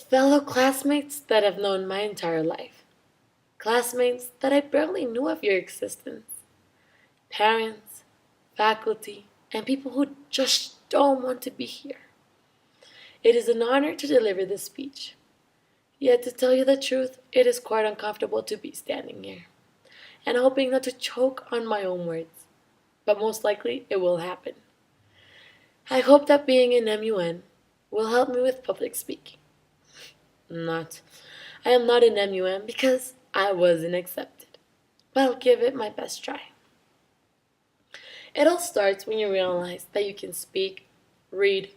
Fellow classmates that I've known my entire life, classmates that I barely knew of your existence, parents, faculty, and people who just don't want to be here. It is an honor to deliver this speech. Yet, to tell you the truth, it is quite uncomfortable to be standing here and hoping not to choke on my own words. But most likely, it will happen. I hope that being in MUN will help me with public speaking. Not. I am not in MUN because I wasn't accepted. But I'll give it my best try. It all starts when you realize that you can speak, read,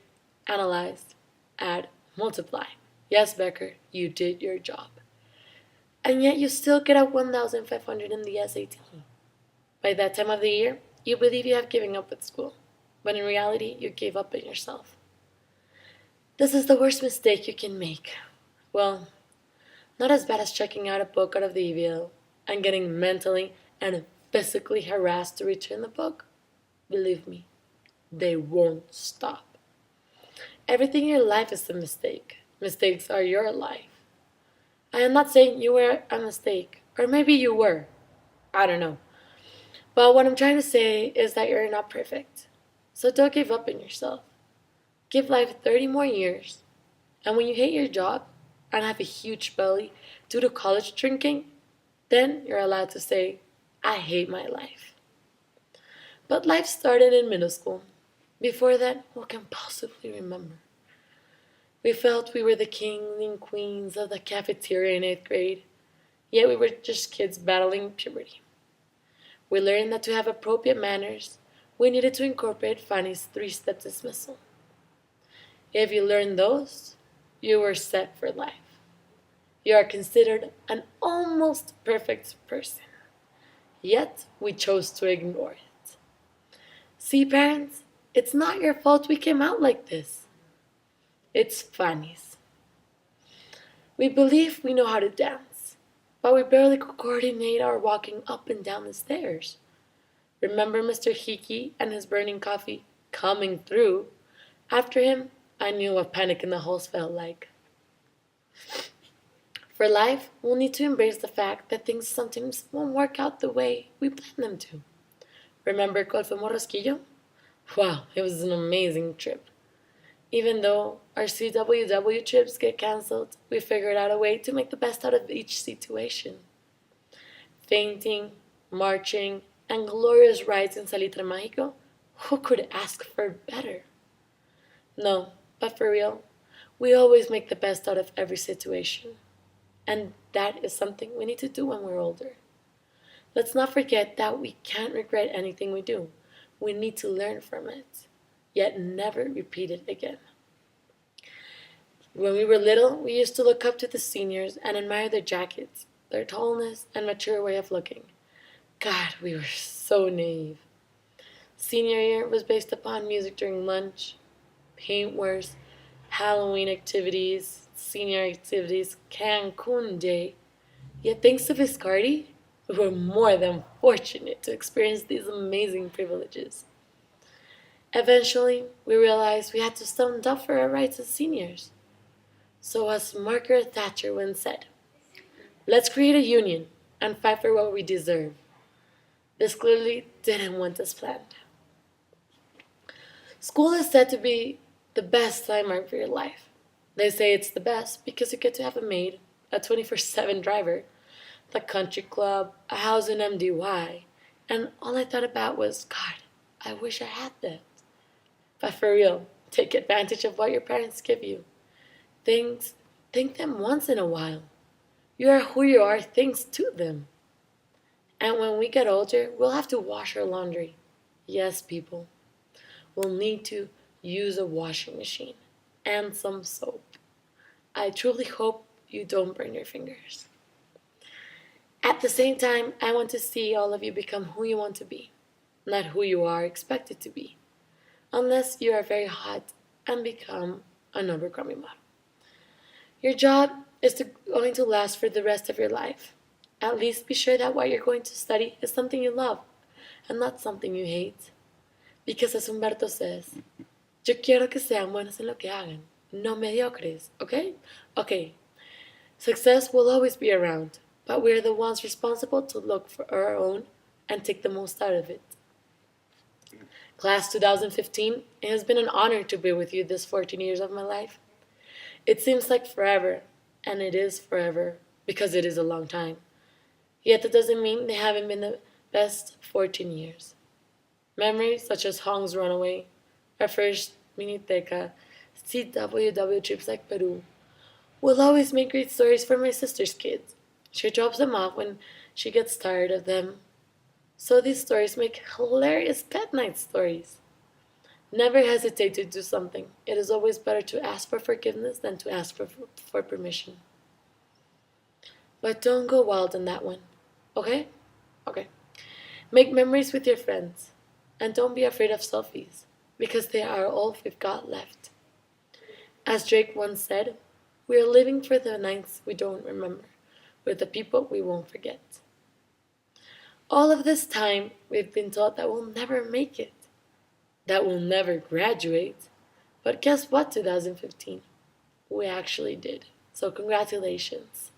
analyze, add, multiply. Yes, Becker, you did your job. And yet you still get a 1,500 in the SAT. By that time of the year, you believe you have given up with school, but in reality, you gave up on yourself. This is the worst mistake you can make. Well, not as bad as checking out a book out of the EVL and getting mentally and physically harassed to return the book. Believe me, they won't stop. Everything in your life is a mistake. Mistakes are your life. I am not saying you were a mistake, or maybe you were. I don't know. But what I'm trying to say is that you're not perfect. So don't give up on yourself. Give life 30 more years. And when you hate your job and have a huge belly due to college drinking, then you're allowed to say, I hate my life. But life started in middle school. Before that, who can possibly remember? We felt we were the kings and queens of the cafeteria in 8th grade, yet we were just kids battling puberty. We learned that to have appropriate manners, we needed to incorporate Fanny's 3-step dismissal. If you learned those, you were set for life. You are considered an almost perfect person. Yet, we chose to ignore it. See, parents, it's not your fault we came out like this. It's Fanny's. We believe we know how to dance, but we barely could coordinate our walking up and down the stairs. Remember Mr. Hickey and his burning coffee coming through? After him, I knew what panic in the halls felt like. For life, we'll need to embrace the fact that things sometimes won't work out the way we plan them to. Remember Golfo Morrosquillo? Wow, it was an amazing trip. Even though our CWW trips get cancelled, we figured out a way to make the best out of each situation. Fainting, marching, and glorious rides in Salitre Mágico, who could ask for better? No, but for real, we always make the best out of every situation. And that is something we need to do when we're older. Let's not forget that we can't regret anything we do. We need to learn from it, yet never repeat it again. When we were little, we used to look up to the seniors and admire their jackets, their tallness, and mature way of looking. God, we were so naive. Senior year was based upon music during lunch, paint wars, Halloween activities, senior activities, Cancun Day. Yet thanks to Viscardi, we were more than fortunate to experience these amazing privileges. Eventually, we realized we had to stand up for our rights as seniors. So as Margaret Thatcher once said, let's create a union and fight for what we deserve. This clearly didn't want as planned. School is said to be the best time for your life. They say it's the best because you get to have a maid, a 24/7 driver, the country club, a house in MDY, and all I thought about was, God, I wish I had that. But for real, take advantage of what your parents give you. Thank them once in a while. You are who you are thanks to them. And when we get older, we'll have to wash our laundry. Yes, people. We'll need to use a washing machine and some soap. I truly hope you don't burn your fingers. At the same time, I want to see all of you become who you want to be, not who you are expected to be, unless you are very hot and become an Abercrombie model. Your job is going to last for the rest of your life. At least be sure that what you're going to study is something you love and not something you hate. Because as Humberto says, yo quiero que sean buenos en lo que hagan, no mediocres, okay? Okay, success will always be around, but we're the ones responsible to look for our own and take the most out of it. Class 2015, it has been an honor to be with you this 14 years of my life. It seems like forever, and it is forever, because it is a long time. Yet that doesn't mean they haven't been the best 14 years. Memories such as Hong's Runaway, our first Miniteca, CWW trips like Peru, will always make great stories for my sister's kids. She drops them off when she gets tired of them. So these stories make hilarious pet night stories. Never hesitate to do something. It is always better to ask for forgiveness than to ask for permission. But don't go wild on that one. Okay? Okay. Make memories with your friends. And don't be afraid of selfies, because they are all we've got left. As Drake once said, we are living for the nights we don't remember, with the people we won't forget. All of this time, we've been taught that we'll never make it, that we'll never graduate. But guess what, 2015? We actually did. So, congratulations.